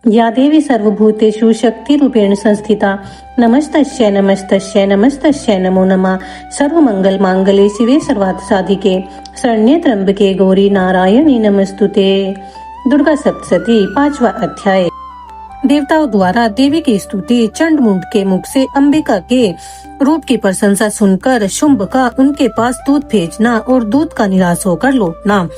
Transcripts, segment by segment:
या देवी सर्वभूतेषु शक्तिरूपेण संस्थिता नमस्तस्यै नमस्तस्यै नमस्तस्यै नमो नमः। सर्वमंगल मांगल्ये शिवे सर्वार्थ साधिके शरण्ये त्र्यंबके गौरी नारायणी नमस्तुते। दुर्गा सप्तशती 5वां अध्याय। देवताओं द्वारा देवी की स्तुति। चंडमुंड के मुख से अंबिका के रूप की प्रशंसा सुनकर शुंभ का उनके पास दूध भेजना और दूध का निराश होकर लौटना।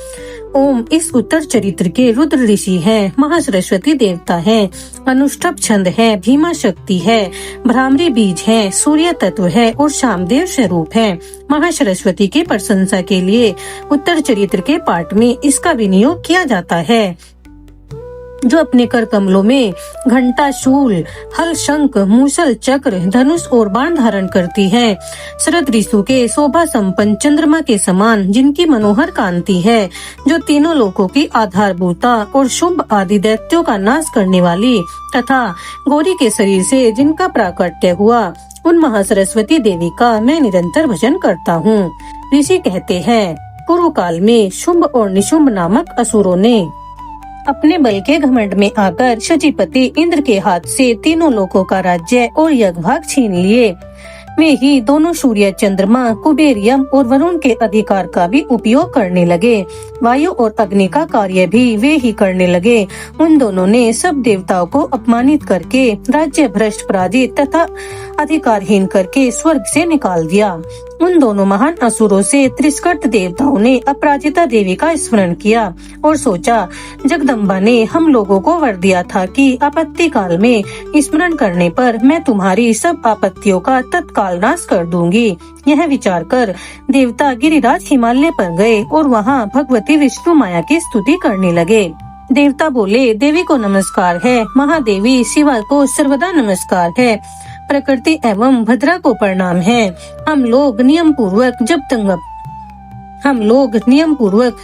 ओम इस उत्तर चरित्र के रुद्र ऋषि हैं, महासरस्वती देवता हैं, अनुष्ठभ छंद है, भीमा शक्ति है, भ्रामरी बीज है, सूर्य तत्व है और शामदेव स्वरूप है। महासरस्वती की प्रशंसा के लिए उत्तर चरित्र के पाठ में इसका विनियोग किया जाता है, जो अपने कर कमलों में घंटा, शूल, हल, शंख, मूसल, चक्र, धनुष और बाण धारण करती है। शरद ऋतु के शोभा संपन्न चंद्रमा के समान जिनकी मनोहर कांति है, जो तीनों लोकों की आधारभूता और शुंभ आदि दैत्यों का नाश करने वाली तथा गौरी के शरीर से जिनका प्राकट्य हुआ, उन महासरस्वती देवी का मैं निरंतर भजन करता हूँ। ऋषि कहते हैं, पूर्व काल में शुंभ और निशुंभ नामक असुरों ने अपने बल के घमंड में आकर शचीपति इंद्र के हाथ से तीनों लोकों का राज्य और यज्ञभाग छीन लिए। वे ही दोनों सूर्य, चंद्रमा, कुबेर, यम और वरुण के अधिकार का भी उपयोग करने लगे। वायु और अग्नि का कार्य भी वे ही करने लगे। उन दोनों ने सब देवताओं को अपमानित करके, राज्य भ्रष्ट, पराजित तथा अधिकारहीन करके स्वर्ग से निकाल दिया। उन दोनों महान असुरों से तिरस्कृत देवताओं ने अपराजिता देवी का स्मरण किया और सोचा, जगदम्बा ने हम लोगों को वर दिया था कि आपत्ति काल में स्मरण करने पर मैं तुम्हारी सब आपत्तियों का तत्काल नाश कर दूंगी। यह विचार कर देवता गिरिराज हिमालय पर गए और वहाँ भगवती विष्णु माया की स्तुति करने लगे। देवता बोले, देवी को नमस्कार है, महादेवी शिवा को सर्वदा नमस्कार है, प्रकृति एवं भद्रा को प्रणाम है। हम लोग नियम पूर्वक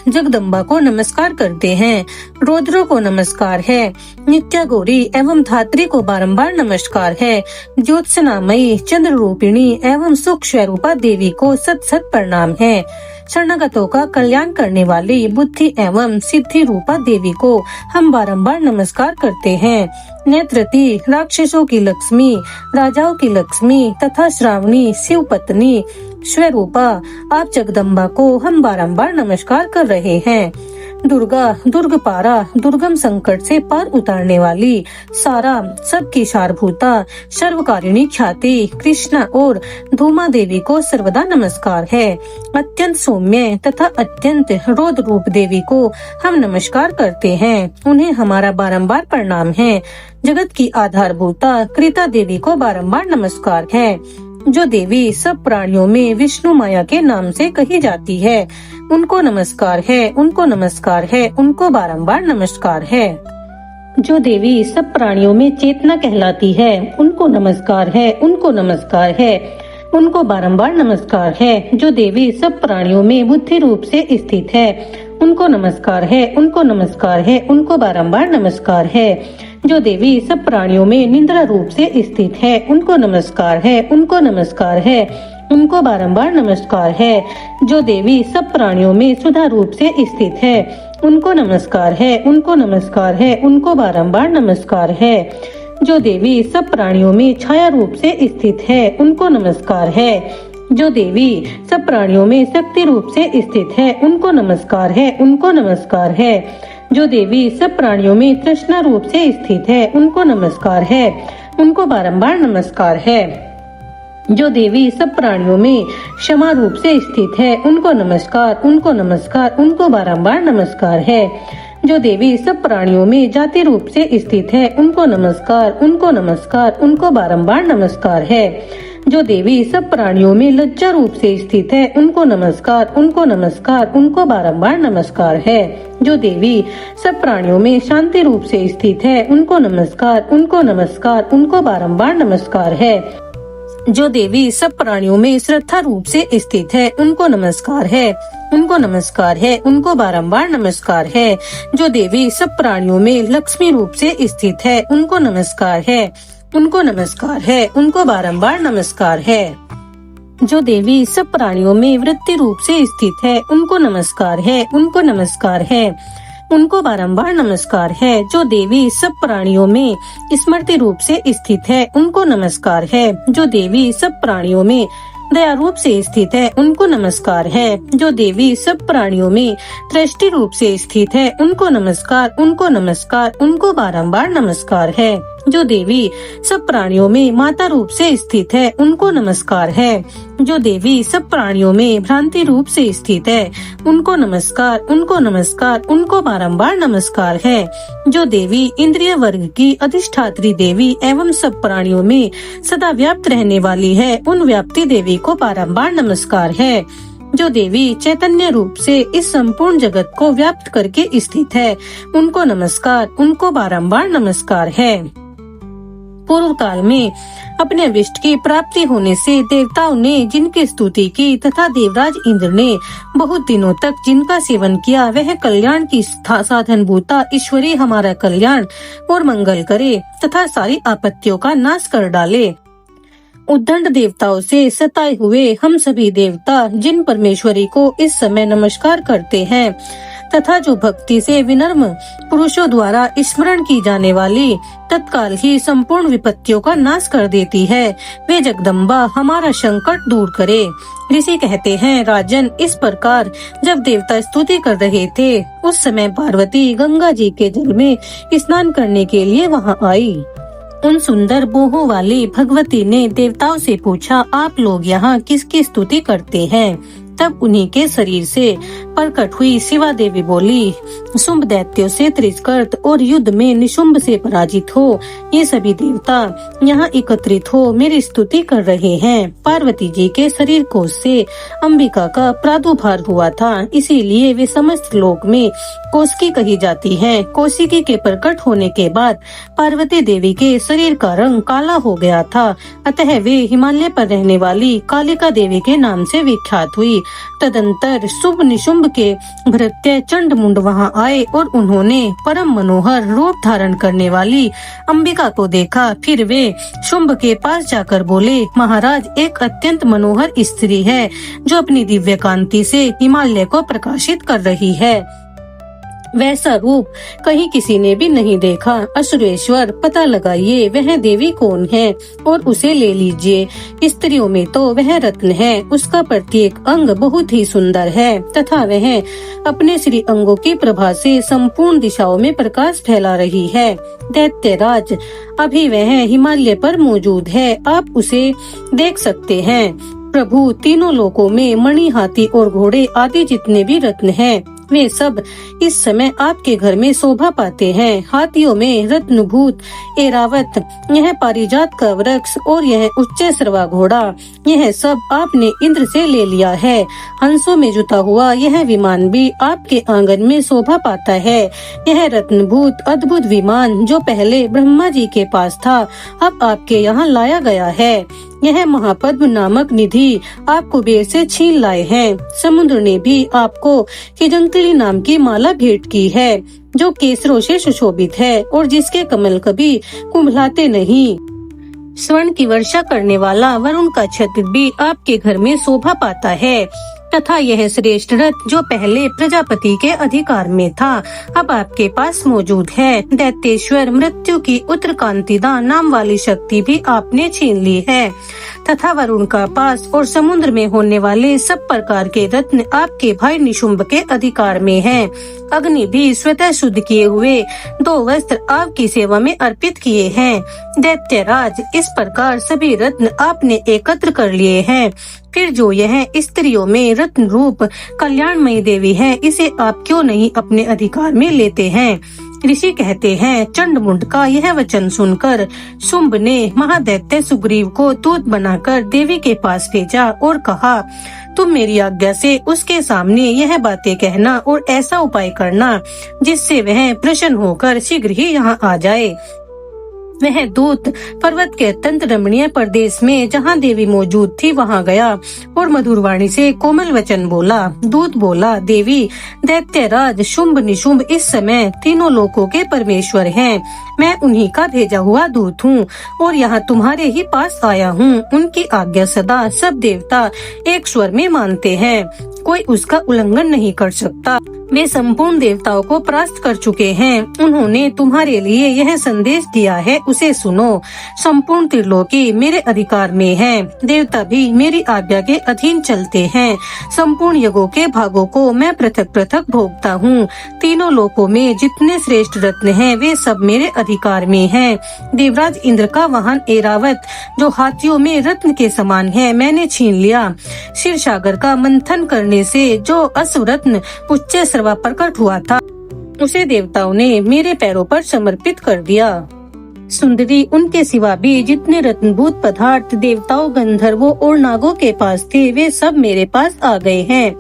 जगदम्बा को नमस्कार करते हैं। रौद्र को नमस्कार है, नित्या गौरी एवं धात्री को बारंबार नमस्कार है, ज्योत्सनामयी, चंद्र रूपिणी एवं सुख स्वरूपा देवी को सत सत प्रणाम है। शरणागतों का कल्याण करने वाली बुद्धि एवं सिद्धि रूपा देवी को हम बारंबार नमस्कार करते हैं। नेत्रती, राक्षसों की लक्ष्मी, राजाओं की लक्ष्मी तथा श्रावणी, शिव पत्नी स्वरूपा आप जगदम्बा को हम बारंबार नमस्कार कर रहे हैं। दुर्गा, दुर्गपारा, दुर्गम संकट से पार उतारने वाली, सारा, सबकी सारभूता, सर्वकारिणी ख्याति, कृष्णा और धूमा देवी को सर्वदा नमस्कार है। अत्यंत सौम्य तथा अत्यंत रौद्र रूप देवी को हम नमस्कार करते हैं, उन्हें हमारा बारंबार प्रणाम है। जगत की आधारभूता कृता देवी को बारंबार नमस्कार है, जो देवी सब प्राणियों में विष्णु माया के नाम से कही जाती है, उनको नमस्कार है, उनको नमस्कार है, उनको बारंबार नमस्कार है। जो देवी सब प्राणियों में चेतना कहलाती है, उनको नमस्कार है, उनको नमस्कार है, उनको बारंबार नमस्कार है। जो देवी सब प्राणियों में बुद्धि रूप से स्थित है, उनको नमस्कार है, उनको नमस्कार है, उनको बारंबार नमस्कार है। जो देवी सब प्राणियों में निद्रा रूप से स्थित है, उनको नमस्कार है, उनको नमस्कार है, उनको बारंबार नमस्कार है। जो देवी सब प्राणियों में सुधा रूप से स्थित है, उनको नमस्कार है, उनको नमस्कार है, उनको बारंबार नमस्कार है। जो देवी सब प्राणियों में छाया रूप से स्थित है, उनको नमस्कार है। जो देवी सब प्राणियों में शक्ति रूप से स्थित है, उनको नमस्कार है, उनको नमस्कार है। जो देवी सब प्राणियों में तृष्णा रूप से स्थित है, उनको नमस्कार है, उनको बारंबार नमस्कार है। जो देवी सब प्राणियों में क्षमा रूप से स्थित है, उनको नमस्कार, उनको नमस्कार, उनको बारंबार नमस्कार है। जो देवी सब प्राणियों में जाति रूप से स्थित है, उनको नमस्कार, उनको नमस्कार, उनको बारंबार नमस्कार है। जो देवी सब प्राणियों में लज्जा रूप से स्थित है, उनको नमस्कार, उनको नमस्कार, उनको बारंबार नमस्कार है। जो देवी सब प्राणियों में शांति रूप से स्थित है, उनको नमस्कार, उनको नमस्कार, उनको बारंबार नमस्कार है। जो देवी सब प्राणियों में श्रद्धा रूप से स्थित है, उनको नमस्कार है, उनको नमस्कार है, उनको बारंबार नमस्कार है। जो देवी सब प्राणियों में लक्ष्मी रूप से स्थित है, उनको नमस्कार है, उनको नमस्कार है, उनको बारंबार नमस्कार है। जो देवी सब प्राणियों में वृत्ति रूप से स्थित है, उनको नमस्कार है, उनको नमस्कार है। उनको बारंबार नमस्कार है। जो देवी सब प्राणियों में स्मृति रूप से स्थित है, उनको नमस्कार है। जो देवी सब प्राणियों में दया रूप से स्थित है, उनको नमस्कार है। जो देवी सब प्राणियों में दृष्टि रूप से स्थित है, उनको नमस्कार, उनको नमस्कार, उनको बारंबार नमस्कार है। जो देवी सब प्राणियों में माता रूप से स्थित है, उनको नमस्कार है। जो देवी सब प्राणियों में भ्रांति रूप से स्थित है, उनको नमस्कार, उनको नमस्कार, उनको बारंबार नमस्कार है। जो देवी इंद्रिय वर्ग की अधिष्ठात्री देवी एवं सब प्राणियों में सदा व्याप्त रहने वाली है, उन व्याप्ति देवी को बारंबार नमस्कार है। जो देवी चैतन्य रूप से इस संपूर्ण जगत को व्याप्त करके स्थित है, उनको नमस्कार, उनको बारंबार नमस्कार है। पूर्व काल में अपने अभिष्ट की प्राप्ति होने से देवताओं ने जिनकी स्तुति की तथा देवराज इंद्र ने बहुत दिनों तक जिनका सेवन किया, वह कल्याण की साधन भूता ईश्वरी हमारा कल्याण और मंगल करे तथा सारी आपत्तियों का नाश कर डाले। उद्दंड देवताओं से सताए हुए हम सभी देवता जिन परमेश्वरी को इस समय नमस्कार करते हैं तथा जो भक्ति से विनम्र पुरुषों द्वारा स्मरण की जाने वाली तत्काल ही संपूर्ण विपत्तियों का नाश कर देती है, वे जगदम्बा हमारा संकट दूर करे। ऋषि कहते हैं, राजन, इस प्रकार जब देवता स्तुति कर रहे थे, उस समय पार्वती गंगा जी के जल में स्नान करने के लिए वहां आई। उन सुंदर बोहों वाली भगवती ने देवताओं से पूछा, आप लोग यहाँ किसकी स्तुति करते हैं? तब उन्हीं के शरीर से प्रकट हुई शिवा देवी बोली, शुंभ दैत्यों से तिरस्कृत और युद्ध में निशुंभ से पराजित हो ये सभी देवता यहाँ एकत्रित हो मेरी स्तुति कर रहे हैं। पार्वती जी के शरीर कोश से अंबिका का प्रादुर्भाव हुआ था, इसीलिए वे समस्त लोक में कोशिकी कही जाती हैं। कोशिकी के प्रकट होने के बाद पार्वती देवी के शरीर का रंग काला हो गया था, अतः वे हिमालय पर रहने वाली कालिका देवी के नाम से विख्यात हुई। तदंतर शुभ निशुंभ के भृत्य चंड मुंड वहाँ आए और उन्होंने परम मनोहर रूप धारण करने वाली अंबिका को देखा। फिर वे शुंभ के पास जाकर बोले, महाराज, एक अत्यंत मनोहर स्त्री है जो अपनी दिव्य कांति से हिमालय को प्रकाशित कर रही है। वैसा रूप कहीं किसी ने भी नहीं देखा। असुरेश्वर, पता लगाइए वह देवी कौन है और उसे ले लीजिए। स्त्रियों में तो वह रत्न है, उसका प्रत्येक अंग बहुत ही सुंदर है तथा वह अपने श्री अंगों की प्रभा से संपूर्ण दिशाओं में प्रकाश फैला रही है। दैत्यराज, अभी वह हिमालय पर मौजूद है, आप उसे देख सकते हैं। प्रभु, तीनों लोकों में मणि, हाथी और घोड़े आदि जितने भी रत्न हैं, वे सब इस समय आपके घर में शोभा पाते हैं। हाथियों में रत्नभूत ऐरावत, यह पारिजात का वृक्ष और यह उच्च श्रवा घोड़ा, यह सब आपने इंद्र से ले लिया है। हंसों में जुता हुआ यह विमान भी आपके आंगन में शोभा पाता है। यह रत्नभूत अद्भुत विमान जो पहले ब्रह्मा जी के पास था, अब आपके यहाँ लाया गया है। यह महापद्म नामक निधि आप कुबेर से छीन लाए हैं। समुद्र ने भी आपको किजंकली नाम की माला भेंट की है, जो केसरों से सुशोभित है और जिसके कमल कभी कुम्भलाते नहीं। स्वर्ण की वर्षा करने वाला वरुण का छत्र भी आपके घर में शोभा पाता है तथा यह श्रेष्ठ रथ जो पहले प्रजापति के अधिकार में था, अब आपके पास मौजूद है। दैत्येश्वर, मृत्यु की उत्तरकांतिदा नाम वाली शक्ति भी आपने छीन ली है तथा वरुण का पास और समुद्र में होने वाले सब प्रकार के रत्न आपके भाई निशुंभ के अधिकार में हैं। अग्नि भी स्वतः शुद्ध किए हुए 2 वस्त्र आपकी सेवा में अर्पित किए हैं। दैत्यराज, इस प्रकार सभी रत्न आपने एकत्र कर लिए हैं। फिर जो यह स्त्रियों में रत्न रूप कल्याणमयी देवी है, इसे आप क्यों नहीं अपने अधिकार में लेते हैं? ऋषि कहते हैं, चंड मुंड का यह वचन सुनकर शुंभ ने महादैत्य सुग्रीव को दूत बनाकर देवी के पास भेजा और कहा, तुम मेरी आज्ञा से उसके सामने यह बातें कहना और ऐसा उपाय करना जिससे वह प्रसन्न होकर शीघ्र ही यहाँ आ जाए। वह दूत पर्वत के अत्यंत रमणीय प्रदेश में जहाँ देवी मौजूद थी वहाँ गया और मधुर वाणी से कोमल वचन बोला। दूत बोला, देवी, दैत्यराज शुंभ निशुंभ इस समय तीनों लोकों के परमेश्वर हैं। मैं उन्हीं का भेजा हुआ दूत हूँ और यहाँ तुम्हारे ही पास आया हूँ। उनकी आज्ञा सदा सब देवता एक स्वर में मानते हैं, कोई उसका उल्लंघन नहीं कर सकता। वे संपूर्ण देवताओं को परास्त कर चुके हैं। उन्होंने तुम्हारे लिए यह संदेश दिया है, उसे सुनो। संपूर्ण त्रिलोकी मेरे अधिकार में है। देवता भी मेरी आज्ञा के अधीन चलते हैं। संपूर्ण यज्ञों के भागों को मैं पृथक पृथक भोगता हूँ। तीनों लोकों में जितने श्रेष्ठ रत्न हैं, वे सब मेरे अधिकार में हैं। देवराज इंद्र का वाहन ऐरावत, जो हाथियों में रत्न के समान है, मैंने छीन लिया। क्षीर सागर का मंथन करने से जो अश्व रत्न उच्च सर्वा प्रकट हुआ था, उसे देवताओं ने मेरे पैरों पर समर्पित कर दिया। सुंदरी, उनके सिवा भी जितने रत्नभूत पदार्थ देवताओं, गंधर्वों और नागों के पास थे, वे सब मेरे पास आ गए हैं।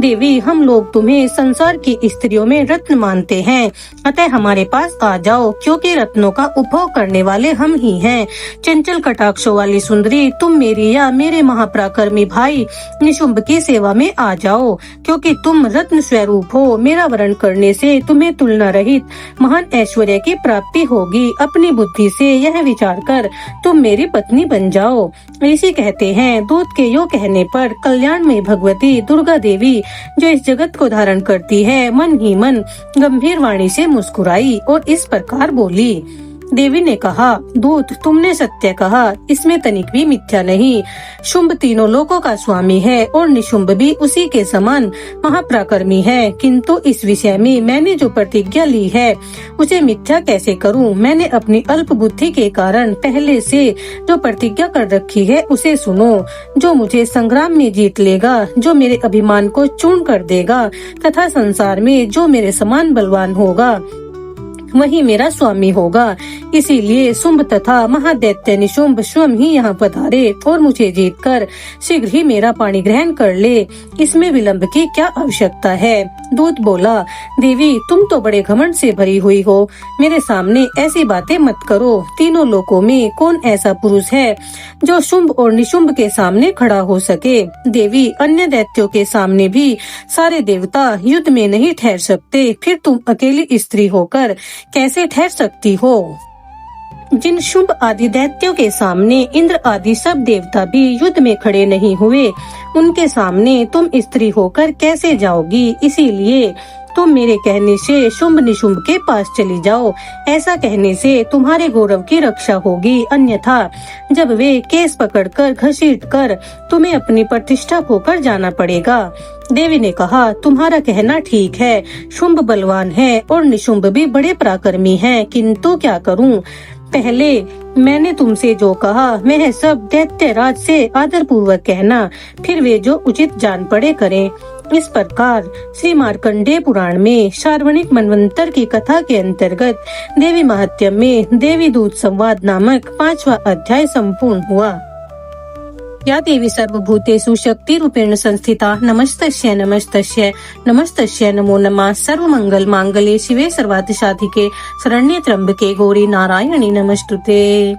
देवी, हम लोग तुम्हें संसार की स्त्रियों में रत्न मानते हैं, अतः हमारे पास आ जाओ, क्योंकि रत्नों का उपभोग करने वाले हम ही हैं। चंचल कटाक्षों वाली सुंदरी, तुम मेरी या मेरे महापराक्रमी भाई निशुंभ की सेवा में आ जाओ, क्योंकि तुम रत्न स्वरूप हो। मेरा वरण करने से तुम्हें तुलना रहित महान ऐश्वर्य की प्राप्ति होगी। अपनी बुद्धि से यह विचार कर तुम मेरी पत्नी बन जाओ। ऋषि कहते हैं, दूत के यो कहने पर कल्याण में भगवती दुर्गा देवी, जो इस जगत को धारण करती है, मन ही मन गंभीर वाणी से मुस्कुराई और इस प्रकार बोली। देवी ने कहा, दूत, तुमने सत्य कहा, इसमें तनिक भी मिथ्या नहीं। शुंभ तीनों लोकों का स्वामी है और निशुंभ भी उसी के समान महापराक्रमी है, किंतु इस विषय में मैंने जो प्रतिज्ञा ली है, उसे मिथ्या कैसे करूं? मैंने अपनी अल्प बुद्धि के कारण पहले से जो प्रतिज्ञा कर रखी है, उसे सुनो। जो मुझे संग्राम में जीत लेगा, जो मेरे अभिमान को चूर्ण कर देगा तथा संसार में जो मेरे समान बलवान होगा, वही मेरा स्वामी होगा। इसीलिए शुंभ तथा महादैत्य निशुंभ स्वयं ही यहाँ पधारे और मुझे जीतकर शीघ्र ही मेरा पाणी ग्रहण कर ले। इसमें विलंब की क्या आवश्यकता है? दूत बोला, देवी, तुम तो बड़े घमंड से भरी हुई हो। मेरे सामने ऐसी बातें मत करो। तीनों लोकों में कौन ऐसा पुरुष है जो शुंभ और निशुंभ के सामने खड़ा हो सके? देवी, अन्य दैत्यों के सामने भी सारे देवता युद्ध में नहीं ठहर सकते, फिर तुम अकेली स्त्री होकर कैसे ठहर सकती हो? जिन शुंभ आदि दैत्यों के सामने इंद्र आदि सब देवता भी युद्ध में खड़े नहीं हुए, उनके सामने तुम स्त्री होकर कैसे जाओगी? इसीलिए तुम मेरे कहने से शुंभ निशुंभ के पास चली जाओ। ऐसा कहने से तुम्हारे गौरव की रक्षा होगी, अन्यथा जब वे केस पकड़कर घसीटकर तुम्हें अपनी प्रतिष्ठा खोकर जाना पड़ेगा। देवी ने कहा, तुम्हारा कहना ठीक है। शुंभ बलवान है और निशुंभ भी बड़े पराक्रमी हैं, किंतु क्या करूं? पहले मैंने तुमसे जो कहा, वह सब दैत्यराज से आदर पूर्वक कहना, फिर वे जो उचित जान पड़े करें। इस प्रकार श्री मार्कंडेय पुराण में शार्वणिक मनवंतर की कथा के अंतर्गत देवी महात्म्य में देवी दूत संवाद नामक 5वां अध्याय संपूर्ण हुआ। या देवी सर्वभूतेषु शक्ति रूपेण संस्थिता नमस्तस्यै नमस्तस्यै नमस्तस्यै नमो नमः। सर्वमंगल मांगल्ये शिवे सर्वार्थ साधिके शरण्ये त्र्यंबके गौरी नारायणी नमस्तुते।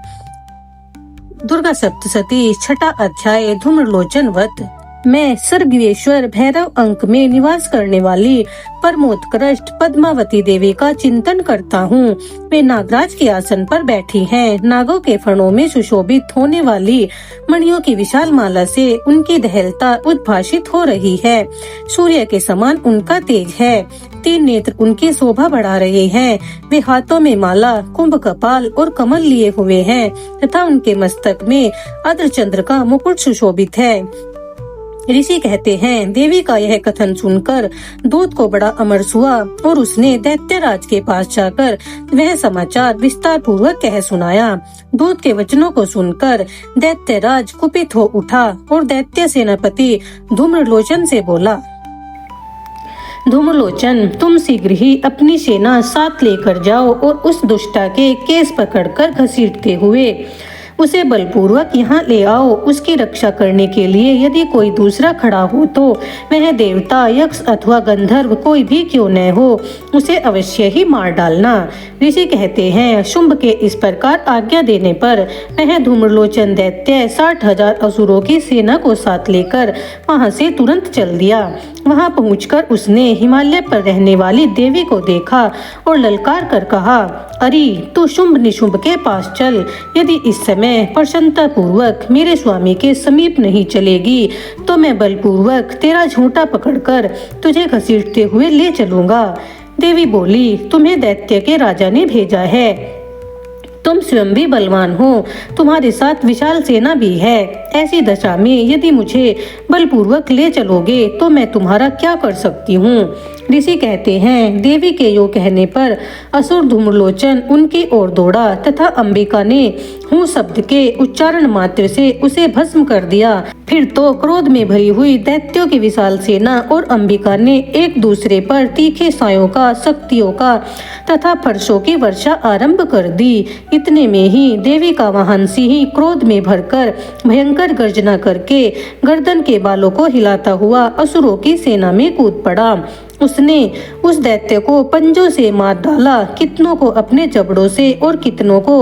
दुर्गा सप्तशती, छठा अध्याय, धूम्रलोचन वध। मैं सर्गवेश्वर भैरव अंक में निवास करने वाली परमोत्कृष्ट पद्मावती देवी का चिंतन करता हूँ। वे नागराज के आसन पर बैठी हैं। नागों के फणों में सुशोभित होने वाली मणियों की विशाल माला से उनकी दहलता उद्भाषित हो रही है। सूर्य के समान उनका तेज है। 3 नेत्र उनकी शोभा बढ़ा रहे हैं। वे हाथों में माला, कुंभ कपाल और कमल लिए हुए हैं तथा उनके मस्तक में अर्धचंद्र का मुकुट सुशोभित है। ऋषि कहते हैं, देवी का यह कथन सुनकर दूत को बड़ा अमरस हुआ और उसने दैत्यराज के पास जाकर वह समाचार विस्तार पूर्वक कह सुनाया। दूत के वचनों को सुनकर दैत्यराज कुपित हो उठा और दैत्य सेनापति धूम्रलोचन से बोला, धूम्रलोचन, तुम शीघ्र ही अपनी सेना साथ लेकर जाओ और उस दुष्टा के केस पकड़कर घसीटते हुए उसे बलपूर्वक यहाँ ले आओ। उसकी रक्षा करने के लिए यदि कोई दूसरा खड़ा हो तो वह देवता, यक्ष अथवा गंधर्व कोई भी क्यों न हो, उसे अवश्य ही मार डालना। ऋषि कहते हैं, शुंभ के इस प्रकार आज्ञा देने पर वह धूम्रलोचन दैत्य 60,000 असुरों की सेना को साथ लेकर वहाँ से तुरंत चल दिया। वहां पहुंचकर उसने हिमालय पर रहने वाली देवी को देखा और ललकार कर कहा, अरे तू शुंभ निशुंभ के पास चल। यदि इस समय प्रसन्नता पूर्वक मेरे स्वामी के समीप नहीं चलेगी तो मैं बलपूर्वक तेरा झूठा पकड़कर तुझे घसीटते हुए ले चलूंगा। देवी बोली, तुम्हें दैत्य के राजा ने भेजा है, तुम स्वयं भी बलवान हो, तुम्हारे साथ विशाल सेना भी है। ऐसी दशा में यदि मुझे बलपूर्वक ले चलोगे तो मैं तुम्हारा क्या कर सकती हूँ। ऋषि कहते हैं, देवी के यो कहने पर असुर धूम्रलोचन उनकी ओर दौड़ा तथा अंबिका ने हूँ शब्द के उच्चारण मात्र से उसे भस्म कर दिया। फिर तो क्रोध में भरी हुई दैत्यों की विशाल सेना और अंबिका ने एक दूसरे पर तीखे सायों का, शक्तियों का तथा फरसों की वर्षा आरंभ कर दी। इतने में ही देवी का वाहन सिंह क्रोध में भरकर भयंकर गर्जना करके गर्दन के बालों को हिलाता हुआ असुरों की सेना में कूद पड़ा। उसने उस दैत्य को पंजों से मार डाला, कितनों को अपने जबड़ों से और कितनों को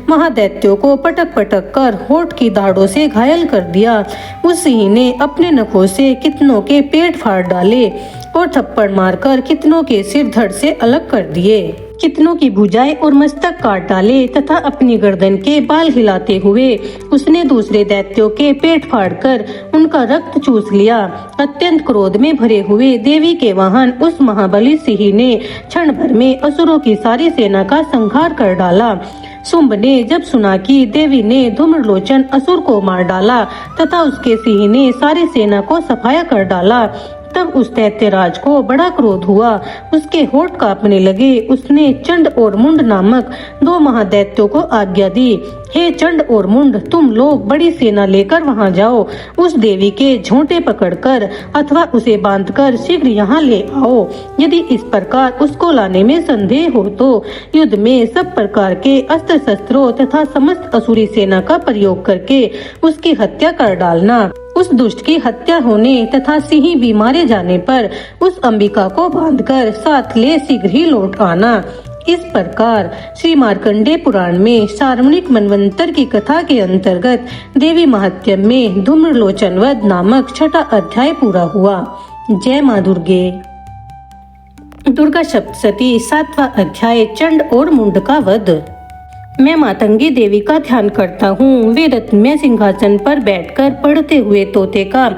महादैत्यों को पटक पटक कर होठ की दाढ़ों से घायल कर दिया। उस सिंह ने अपने नखों से कितनों के पेट फाड़ डाले और थप्पड़ मारकर कितनों के सिर धड़ से अलग कर दिए, कितनों की भुजाएं और मस्तक काट डाले तथा अपनी गर्दन के बाल हिलाते हुए उसने दूसरे दैत्यों के पेट फाड़कर उनका रक्त चूस लिया। अत्यंत क्रोध में भरे हुए देवी के वाहन उस महाबली सिंह ने क्षण भर में असुरों की सारी सेना का संहार कर डाला। शुंभ ने जब सुना कि देवी ने धूम्रलोचन असुर को मार डाला तथा उसके सिंह ने सारी सेना को सफाया कर डाला, तब उस दैत्यराज को बड़ा क्रोध हुआ, उसके होठ कांपने लगे। उसने चंड और मुंड नामक दो महादैत्यों को आज्ञा दी, हे चंड और मुंड, तुम लोग बड़ी सेना लेकर वहां जाओ, उस देवी के झोंटे पकड़कर अथवा उसे बांधकर शीघ्र यहाँ ले आओ। यदि इस प्रकार उसको लाने में संदेह हो तो युद्ध में सब प्रकार के अस्त्र शस्त्रों तथा समस्त असुरी सेना का प्रयोग करके उसकी हत्या कर डालना। उस दुष्ट की हत्या होने तथा सिंह भी मारे जाने पर उस अंबिका को बांधकर साथ ले शीघ्र ही लौट आना। इस प्रकार श्री मार्कंडेय पुराण में सार्वणिक मनवंतर की कथा के अंतर्गत देवी महात्म्य में धूम्रलोचन वध नामक 6वां अध्याय पूरा हुआ। जय माँ दुर्गे। दुर्गा सप्तशती 7वां अध्याय चंड और मुंड का वध। मैं मातंगी देवी का ध्यान करता हूँ। वे रत्नमय सिंहासन पर बैठकर पढ़ते हुए तोते का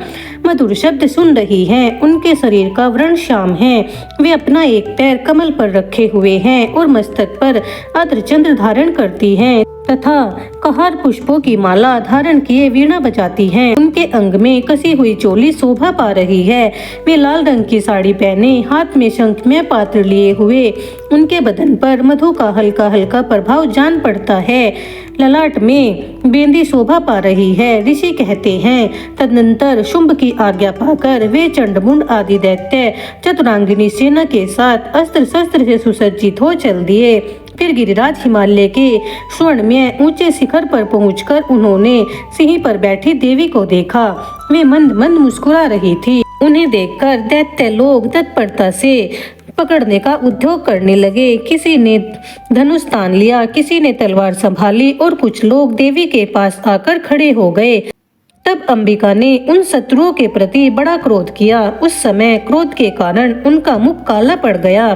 मधुर शब्द सुन रही हैं। उनके शरीर का वर्ण श्याम है। वे अपना एक पैर कमल पर रखे हुए हैं और मस्तक पर अर्धचंद्र धारण करती हैं तथा कहार पुष्पों की माला धारण किए वीणा बजाती हैं। उनके अंग में कसी हुई चोली शोभा पा रही है। वे लाल रंग की साड़ी पहने हाथ में शंखमय पात्र लिए हुए, उनके बदन पर मधु का हल्का हल्का प्रभाव जान पड़ता है। ललाट में बेंदी शोभा पा रही है। ऋषि कहते हैं, तदनंतर शुंभ की आज्ञा पाकर वे चंडमुंड आदि दैत्य चतुरांगिनी सेना के साथ अस्त्र शस्त्र से सुसज्जित हो चल दिए। फिर गिरिराज हिमालय के स्वर्णमय ऊंचे शिखर पर पहुंचकर उन्होंने सिंह पर बैठी देवी को देखा। वे मंद मंद मुस्कुरा रही थी। उन्हें देखकर दैत्य लोग तत्परता से पकड़ने का उद्योग करने लगे। किसी ने धनुष तान लिया, किसी ने तलवार संभाली और कुछ लोग देवी के पास आकर खड़े हो गए। तब अंबिका ने उन शत्रुओं के प्रति बड़ा क्रोध किया। उस समय क्रोध के कारण उनका मुख काला पड़ गया,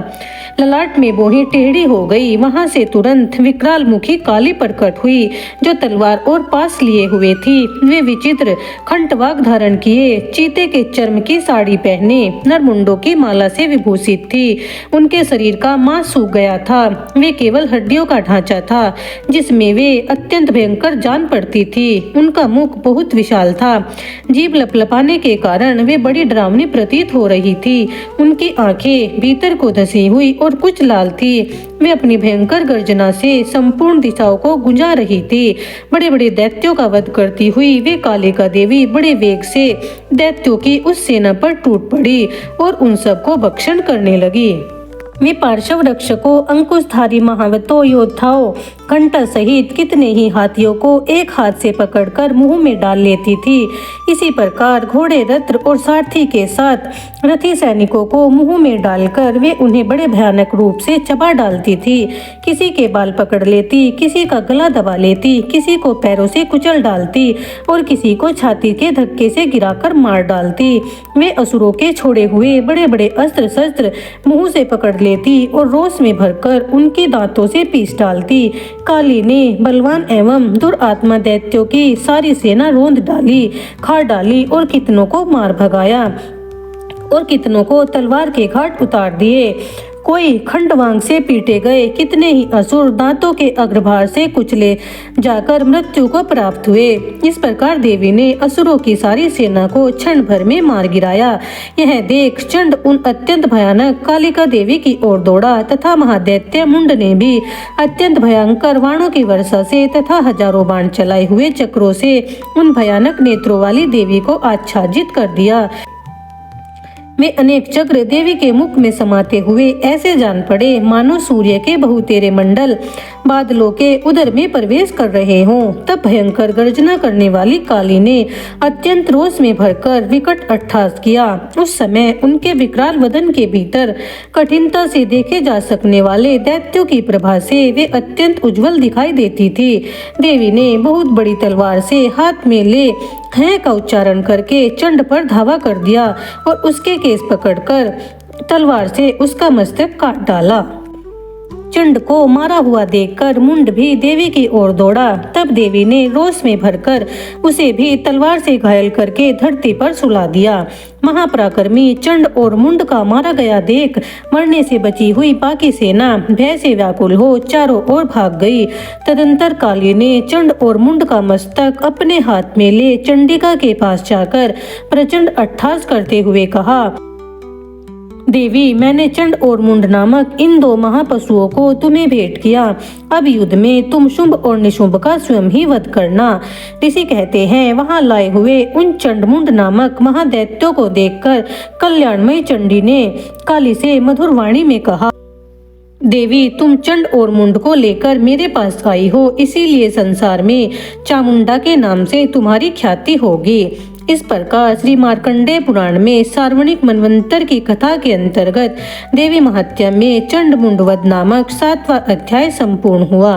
ललाट में बोही टेढ़ी हो गई। वहां से तुरंत विकराल मुखी काली प्रकट हुई, जो तलवार और पास लिए हुए थी। वे विचित्र खंटवाग धारण किए, चीते के चर्म की साड़ी पहने, नरमुंडों की माला से विभूषित थी। उनके शरीर का मांस सूख गया था। वे केवल हड्डियों का ढांचा था, जिसमें वे अत्यंत भयंकर जान पड़ती थी। उनका मुख बहुत विशाल था। जीभ लपलपाने के कारण वे बड़ी डरावनी प्रतीत हो रही थी। उनकी आंखें भीतर को धसी हुई और कुछ लाल थी। वे अपनी भयंकर गर्जना से संपूर्ण दिशाओं को गुंजा रही थी। बड़े बड़े दैत्यों का वध करती हुई वे कालिका देवी बड़े वेग से दैत्यों की उस सेना पर टूट पड़ी और उन सबको भक्षण करने लगी। वे पार्श्व रक्षकों, अंकुशधारी महावतों, योद्धाओं, घंटा सहित कितने ही हाथियों को एक हाथ से पकड़कर मुंह में डाल लेती थी। इसी प्रकार घोड़े, रथ और सारथी के साथ रथी सैनिकों को मुंह में डालकर वे उन्हें बड़े भयानक रूप से चबा डालती थी। किसी के बाल पकड़ लेती, किसी का गला दबा लेती, किसी को पैरों से कुचल डालती और किसी को छाती के धक्के से गिराकर मार डालती। वे असुरों के छोड़े हुए बड़े बड़े अस्त्र शस्त्र मुंह से पकड़ लेती और रोष में भरकर उनके दांतों से पीस डालती। काली ने बलवान एवं दुरात्मा दैत्यों की सारी सेना रोंद डाली, खा डाली और कितनों को मार भगाया और कितनों को तलवार के घाट उतार दिए। कोई खंडवांग से पीटे गए, कितने ही असुर दांतों के अग्रभार से कुचले जाकर मृत्यु को प्राप्त हुए। इस प्रकार देवी ने असुरों की सारी सेना को क्षण भर में मार गिराया। यह देख चंड उन अत्यंत भयानक कालिका देवी की ओर दौड़ा तथा महादैत्य मुंड ने भी अत्यंत भयंकर बाणों की वर्षा से तथा हजारों बाण चलाए हुए चक्रों से उन भयानक नेत्रों वाली देवी को आच्छादित कर दिया। वे अनेक चक्र देवी के मुख में समाते हुए ऐसे जान पड़े मानो सूर्य के बहुतेरे मंडल बादलों के उदर में प्रवेश कर रहे हों। तब भयंकर गर्जना करने वाली काली ने अत्यंत रोष में भरकर विकट अट्टहास किया। उस समय उनके विकराल वदन के भीतर कठिनता से देखे जा सकने वाले दैत्यों की प्रभा से वे अत्यंत उज्जवल दिखाई देती थी। देवी ने बहुत बड़ी तलवार से हाथ में ले हैं का उच्चारण करके चंड पर धावा कर दिया और उसके केस पकड़कर तलवार से उसका मस्तक काट डाला। चंड को मारा हुआ देखकर मुंड भी देवी की ओर दौड़ा। तब देवी ने रोष में भरकर उसे भी तलवार से घायल करके धरती पर सुला दिया। महापराक्रमी चंड और मुंड का मारा गया देख मरने से बची हुई बाकी सेना भय से व्याकुल हो चारों ओर भाग गई। तदंतर काली ने चंड और मुंड का मस्तक अपने हाथ में ले चंडिका के पास जाकर प्रचंड अट्टहास करते हुए कहा, देवी, मैंने चंड और मुंड नामक इन दो महापशुओं को तुम्हें भेंट किया। अब युद्ध में तुम शुंभ और निशुंभ का स्वयं ही वध करना। ऋषि कहते हैं, वहां लाए हुए उन चंड मुंड नामक महादैत्यों को देखकर कल्याणमयी चंडी ने काली से मधुर वाणी में कहा, देवी, तुम चंड और मुंड को लेकर मेरे पास आई हो, इसीलिए संसार में चामुंडा के नाम से तुम्हारी ख्याति होगी। इस प्रकार श्री मार्कंडेय पुराण में सार्वणिक मनवंतर की कथा के अंतर्गत देवी महात्म्य में चंड मुंड वध नामक 7वां अध्याय संपूर्ण हुआ।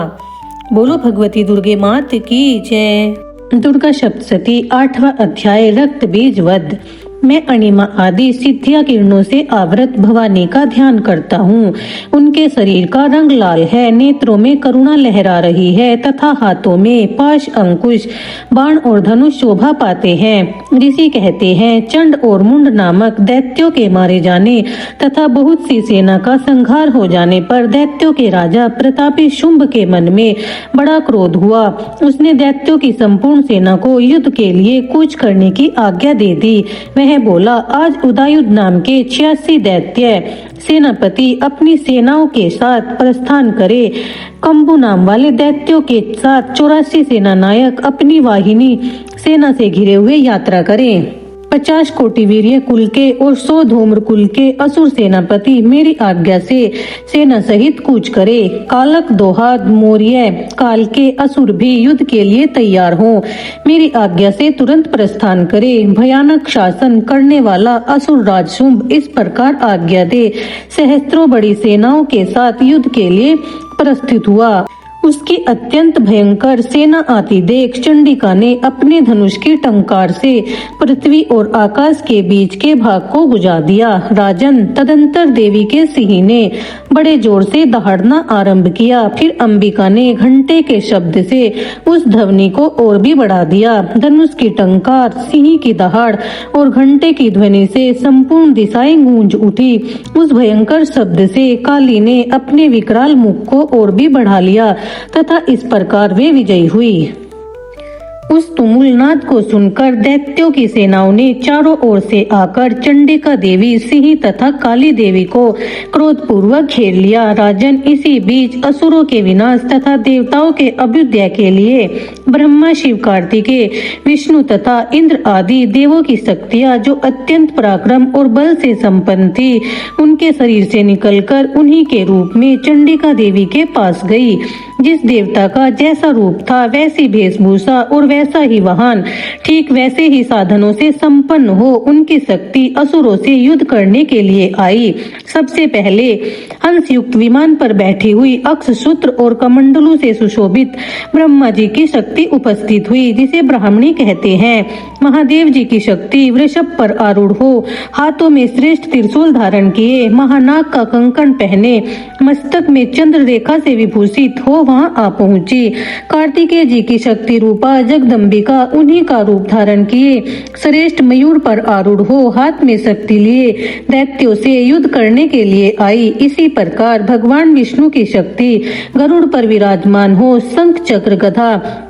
बोलो भगवती दुर्गे मात की जय। दुर्गा सप्तशती 8वां अध्याय रक्त बीज वध। मैं अणिमा आदि सिद्धिया किरणों से आवृत भवानी का ध्यान करता हूँ। उनके शरीर का रंग लाल है, नेत्रों में करुणा लहरा रही है तथा हाथों में पाश, अंकुश, बाण और धनुष शोभा पाते हैं। ऋषि कहते हैं, चंड और मुंड नामक दैत्यों के मारे जाने तथा बहुत सी सेना का संहार हो जाने पर दैत्यों के राजा प्रतापी शुंभ के मन में बड़ा क्रोध हुआ। उसने दैत्यों की संपूर्ण सेना को युद्ध के लिए कूच करने की आज्ञा दे दी। वह बोला, आज उदयुध नाम के 86 दैत्य सेनापति अपनी सेनाओं के साथ प्रस्थान करे। कंबु नाम वाले दैत्यों के साथ 84 सेना नायक अपनी वाहिनी सेना से घिरे हुए यात्रा करें। 50 कोटि वीर्य कुल के और 100 धूम्र कुल के असुर सेनापति मेरी आज्ञा से सेना सहित कूच करे। कालक, दोहाद, मौर्य काल के असुर भी युद्ध के लिए तैयार हों। मेरी आज्ञा से तुरंत प्रस्थान करे। भयानक शासन करने वाला असुर राज शुंभ इस प्रकार आज्ञा दे सहस्त्रों बड़ी सेनाओं के साथ युद्ध के लिए प्रस्थित हुआ। उसकी अत्यंत भयंकर सेना आती देख चंडिका ने अपने धनुष की टंकार से पृथ्वी और आकाश के बीच के भाग को बुझा दिया। राजन, तदंतर देवी के सिंह ने बड़े जोर से दहाड़ना आरंभ किया। फिर अंबिका ने घंटे के शब्द से उस ध्वनि को और भी बढ़ा दिया। धनुष की टंकार, सिंह की दहाड़ और घंटे की ध्वनि से संपूर्ण दिशाएं गूंज उठी। उस भयंकर शब्द से काली ने अपने विकराल मुख को और भी बढ़ा लिया तथा इस प्रकार वे विजयी हुई। उस तुमुल नाद को सुनकर दैत्यों की सेनाओं ने चारों ओर से आकर चंडिका देवी, सिंह तथा काली देवी को क्रोधपूर्वक घेर लिया। राजन, इसी बीच असुरों के विनाश तथा देवताओं के अभ्युदय के लिए ब्रह्मा, शिव, कार्तिकेय, विष्णु तथा इंद्र आदि देवों की शक्तियां जो अत्यंत पराक्रम और बल से संपन्न थी, उनके शरीर से निकलकर उन्हीं के रूप में चंडिका देवी के पास गई। जिस देवता का जैसा रूप था, वैसी वेशभूषा और वैसा ही वाहन, ठीक वैसे ही साधनों से संपन्न हो उनकी शक्ति असुरों से युद्ध करने के लिए आई। सबसे पहले हंस युक्त विमान पर बैठी हुई अक्ष सूत्र और कमंडलों से सुशोभित ब्रह्मा जी की शक्ति उपस्थित हुई, जिसे ब्राह्मणी कहते हैं। महादेव जी की शक्ति वृषभ पर आरूढ़ हो, हाथों में श्रेष्ठ त्रिशूल धारण किए, महानाग का कंकण पहने, मस्तक में चंद्र रेखा से विभूषित हो वहां आ पहुंची। कार्तिकेय जी की शक्ति रूपा जगदम्बिका उन्हीं का रूप धारण किए श्रेष्ठ मयूर पर आरूढ़ हो, हाथ में शक्ति लिए दैत्यों से युद्ध करने के लिए आई। इसी प्रकार भगवान विष्णु की शक्ति गरुड़ पर विराजमान हो, शंख, चक्र, गदा,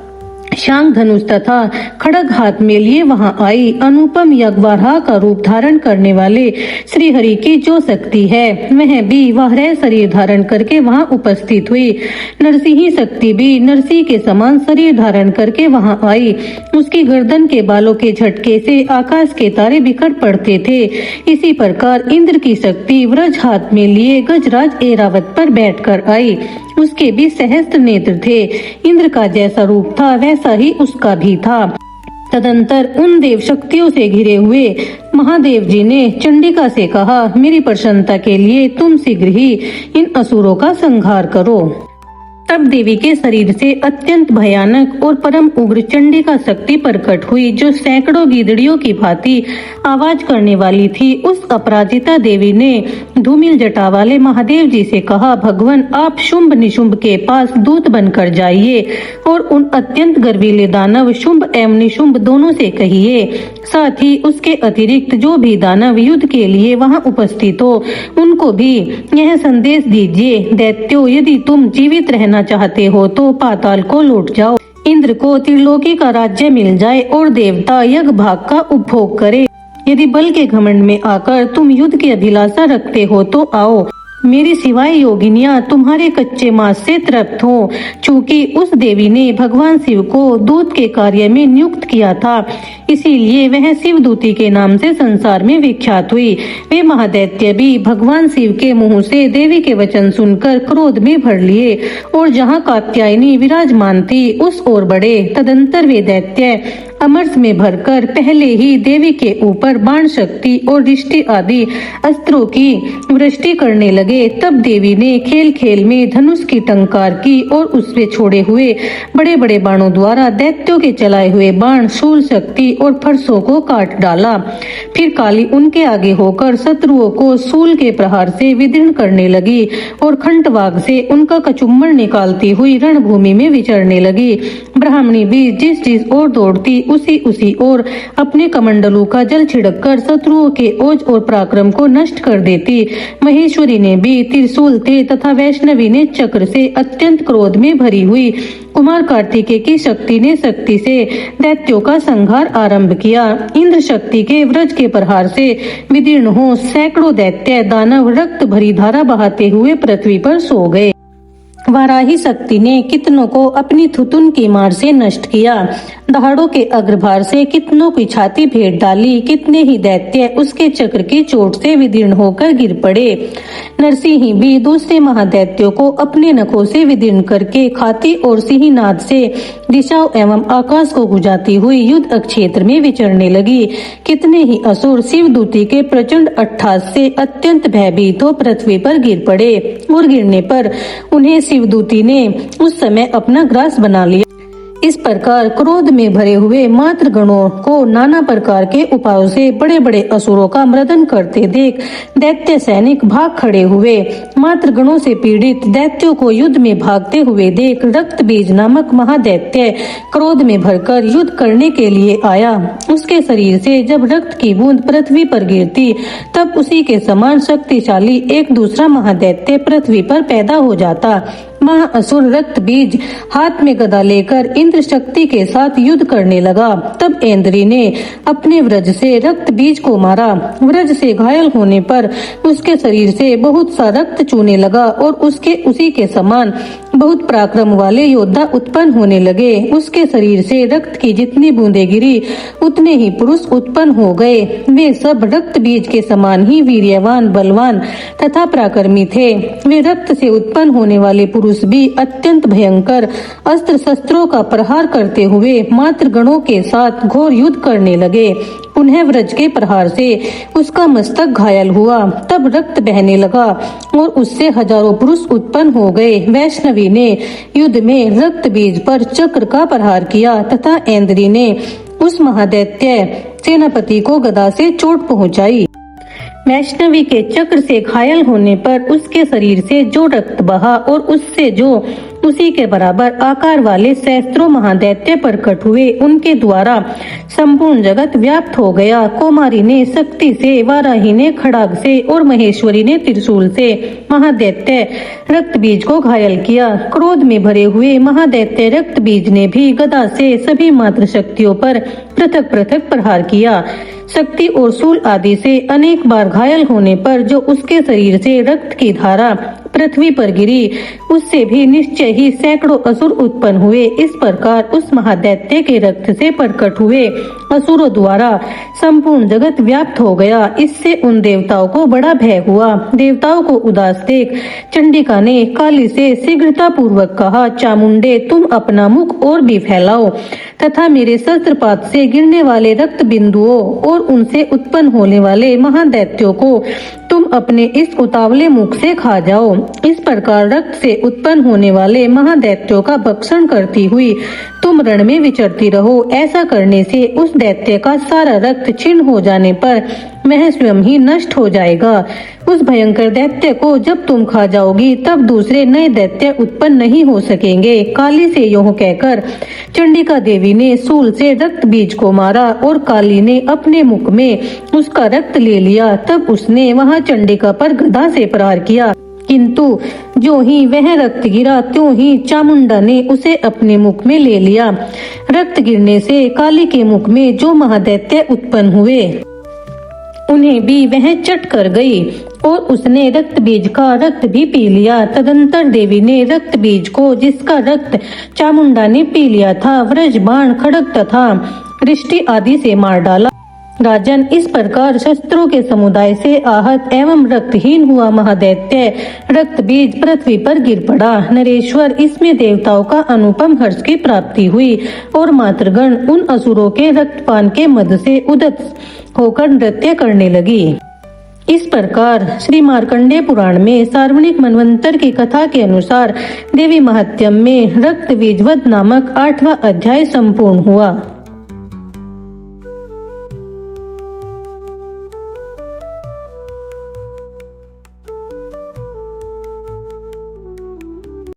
शांग, धनुष तथा खड़ग हाथ में लिए वहां आई। अनुपम यज्ञवाराह का रूप धारण करने वाले श्री हरि की जो शक्ति है, वह भी वाराह शरीर धारण करके वहां उपस्थित हुई। नरसिंह शक्ति भी नरसिंह के समान शरीर धारण करके वहां आई। उसकी गर्दन के बालों के झटके से आकाश के तारे बिखर पड़ते थे। इसी प्रकार इंद्र की शक्ति व्रज हाथ में लिए गजराज ऐरावत पर बैठकर आई। उसके भी सहस्त्र नेत्र थे। इंद्र का जैसा रूप था, वैसा ही उसका भी था। तदंतर उन देव शक्तियों से घिरे हुए महादेव जी ने चंडिका से कहा, मेरी प्रसन्नता के लिए तुम शीघ्र ही इन असुरों का संहार करो। तब देवी के शरीर से अत्यंत भयानक और परम उग्र चंडिका शक्ति प्रकट हुई, जो सैकड़ों गीदड़ियों की भांति आवाज करने वाली थी। उस अपराजिता देवी ने धूमिल जटा वाले महादेव जी से कहा, भगवान, आप शुंभ निशुंभ के पास दूत बनकर जाइए और उन अत्यंत गर्वीले दानव शुंभ एवं निशुंभ दोनों से कहिए, साथ ही उसके अतिरिक्त जो भी दानव युद्ध के लिए वहां उपस्थित हो, उनको भी यह संदेश दीजिए, दैत्यों, यदि तुम जीवित रहना चाहते हो तो पाताल को लौट जाओ। इंद्र को त्रिलोकी का राज्य मिल जाए और देवता यज्ञ भाग का उपभोग करे। यदि बल के घमंड में आकर तुम युद्ध की अभिलाषा रखते हो तो आओ, मेरी सिवाय योगिनियां तुम्हारे कच्चे मांस से तृप्त हो। चूंकि उस देवी ने भगवान शिव को दूत के कार्य में नियुक्त किया था, इसीलिए वह शिवदूती के नाम से संसार में विख्यात हुई। वे महादैत्य भी भगवान शिव के मुंह से देवी के वचन सुनकर क्रोध में भर लिए और जहाँ कात्यायनी विराजमान थी उस ओर बढ़े। तदंतर वे दैत्य अमरस में भरकर पहले ही देवी के ऊपर बाण शक्ति और दृष्टि आदि अस्त्रों की वृष्टि करने लगे। तब देवी ने खेल खेल में धनुष की टंकार की और उससे छोड़े हुए बड़े बड़े बाणों द्वारा दैत्यों के चलाए हुए बाण, शूल शक्ति और फरसों को काट डाला। फिर काली उनके आगे होकर शत्रुओं को शूल के प्रहार से विदीर्ण करने लगी और खंडवाग से उनका कचुम्बर निकालती हुई रणभूमि में विचरने लगी। ब्राह्मणी भी जिस जिस ओर दौड़ती उसी ओर अपने कमंडलों का जल छिड़ककर शत्रुओं के ओज और पराक्रम को नष्ट कर देती। महेश्वरी ने भी त्रिशूल थे तथा वैष्णवी ने चक्र से अत्यंत क्रोध में भरी हुई कुमार कार्तिकेय की शक्ति ने शक्ति से दैत्यों का संहार आरंभ किया। इंद्र शक्ति के वज्र के प्रहार से विदीर्ण हो सैकड़ों दैत्य दानव रक्त भरी धारा बहाते हुए पृथ्वी पर सो गए। वाराही शक्ति ने कितनों को अपनी थुतुन की मार से नष्ट किया। दहाड़ों के अग्रभार से कितनों की छाती भेद डाली। कितने ही दैत्य उसके चक्र की चोट से विदीर्ण होकर गिर पड़े। नरसिंह भी दूसरे महादैत्यों को अपने नखों से विदीर्ण करके खाती और सिंहनाद से दिशाओं एवं आकाश को गुजाती हुई युद्ध क्षेत्र में विचरने लगी। कितने ही असुर शिवदूती के प्रचंड अट्ठास से अत्यंत भयभीत हो पृथ्वी पर गिर पड़े और गिरने पर उन्हें शिवदूती ने उस समय अपना ग्रास बना लिया। इस प्रकार क्रोध में भरे हुए मात्र गणों को नाना प्रकार के उपायों से बड़े बड़े असुरों का मर्दन करते देख दैत्य सैनिक भाग खड़े हुए। मात्र गणों से पीड़ित दैत्यों को युद्ध में भागते हुए देख रक्त बीज नामक महादैत्य क्रोध में भरकर युद्ध करने के लिए आया। उसके शरीर से जब रक्त की बूंद पृथ्वी पर गिरती तब उसी के समान शक्तिशाली एक दूसरा महादैत्य पृथ्वी पर पैदा हो जाता। महाअसुर रक्त बीज हाथ में गदा लेकर इंद्र शक्ति के साथ युद्ध करने लगा। तब ऐन्द्री ने अपने व्रज से रक्त बीज को मारा। व्रज से घायल होने पर उसके शरीर से बहुत सा रक्त चूने लगा और उसी के समान बहुत पराक्रम वाले योद्धा उत्पन्न होने लगे। उसके शरीर से रक्त की जितनी बूंदें गिरी उतने ही पुरुष उत्पन्न हो गए। वे सब रक्त बीज के समान ही वीर्यवान, बलवान तथा पराक्रमी थे। वे रक्त से उत्पन्न होने वाले पुरुष भी अत्यंत भयंकर अस्त्र शस्त्रों का प्रहार करते हुए मातृ गणों के साथ घोर युद्ध करने लगे। उन्हें व्रज के प्रहार से उसका मस्तक घायल हुआ। तब रक्त बहने लगा और उससे हजारों पुरुष उत्पन्न हो गए। वैष्णवी ने युद्ध में रक्त बीज पर चक्र का प्रहार किया तथा ऐन्द्री ने उस महादैत्य सेनापति को गदा से चोट पहुंचाई। वैष्णवी के चक्र से घायल होने पर उसके शरीर से जो रक्त बहा और उससे जो उसी के बराबर आकार वाले सहस्त्रों महादैत्य प्रकट हुए, उनके द्वारा संपूर्ण जगत व्याप्त हो गया। कौमारी ने शक्ति से, वाराही ने खड़ाग से और महेश्वरी ने त्रिशूल से महादैत्य रक्त बीज को घायल किया। क्रोध में भरे हुए महादैत्य रक्त बीज ने भी गदा से सभी मात्र शक्तियों पर पृथक पृथक प्रहार किया। शक्ति और शूल आदि से अनेक बार घायल होने पर जो उसके शरीर से रक्त की धारा पृथ्वी पर गिरी, उससे भी निश्चय ही सैकड़ों असुर उत्पन्न हुए। इस प्रकार उस महादैत्य के रक्त से प्रकट हुए असुरों द्वारा संपूर्ण जगत व्याप्त हो गया। इससे उन देवताओं को बड़ा भय हुआ। देवताओं को उदास देख चंडिका ने काली से शीघ्रता पूर्वक कहा, चामुंडे, तुम अपना मुख और भी फैलाओ तथा मेरे शस्त्रपात से गिरने वाले रक्त बिंदुओं और उनसे उत्पन्न होने वाले महादैत्यों को तुम अपने इस उतावले मुख से खा जाओ। इस प्रकार रक्त से उत्पन्न होने वाले महादैत्यों का भक्षण करती हुई तुम रण में विचरती रहो। ऐसा करने से उस दैत्य का सारा रक्त क्षीण हो जाने पर वह स्वयं ही नष्ट हो जाएगा। उस भयंकर दैत्य को जब तुम खा जाओगी तब दूसरे नए दैत्य उत्पन्न नहीं हो सकेंगे। काली से यूं कहकर चंडिका देवी ने शूल से रक्त बीज को मारा और काली ने अपने मुख में उसका रक्त ले लिया। तब उसने वहां चंडिका पर गदा से प्रहार किया, किंतु जो ही वह रक्त गिरा त्यों ही चामुंडा ने उसे अपने मुख में ले लिया। रक्त गिरने से काली के मुख में जो महादैत्य उत्पन्न हुए उन्हें भी वह चट कर गई और उसने रक्त बीज का रक्त भी पी लिया। तदंतर देवी ने रक्त बीज को, जिसका रक्त चामुंडा ने पी लिया था, व्रज, बाण, खड्ग तथा रिष्टि आदि से मार डाला। राजन, इस प्रकार शस्त्रों के समुदाय से आहत एवं रक्तहीन हुआ महादैत्य रक्त बीज पृथ्वी पर गिर पड़ा। नरेश्वर, इसमें देवताओं का अनुपम हर्ष की प्राप्ति हुई और मातृगण उन असुरों के रक्तपान के मद से उदत होकर नृत्य करने लगी। इस प्रकार श्री मार्कंडेय पुराण में सार्वणिक मनवंतर की कथा के अनुसार देवी महात्म्य में रक्त बीजवध नामक 8वां अध्याय संपूर्ण हुआ।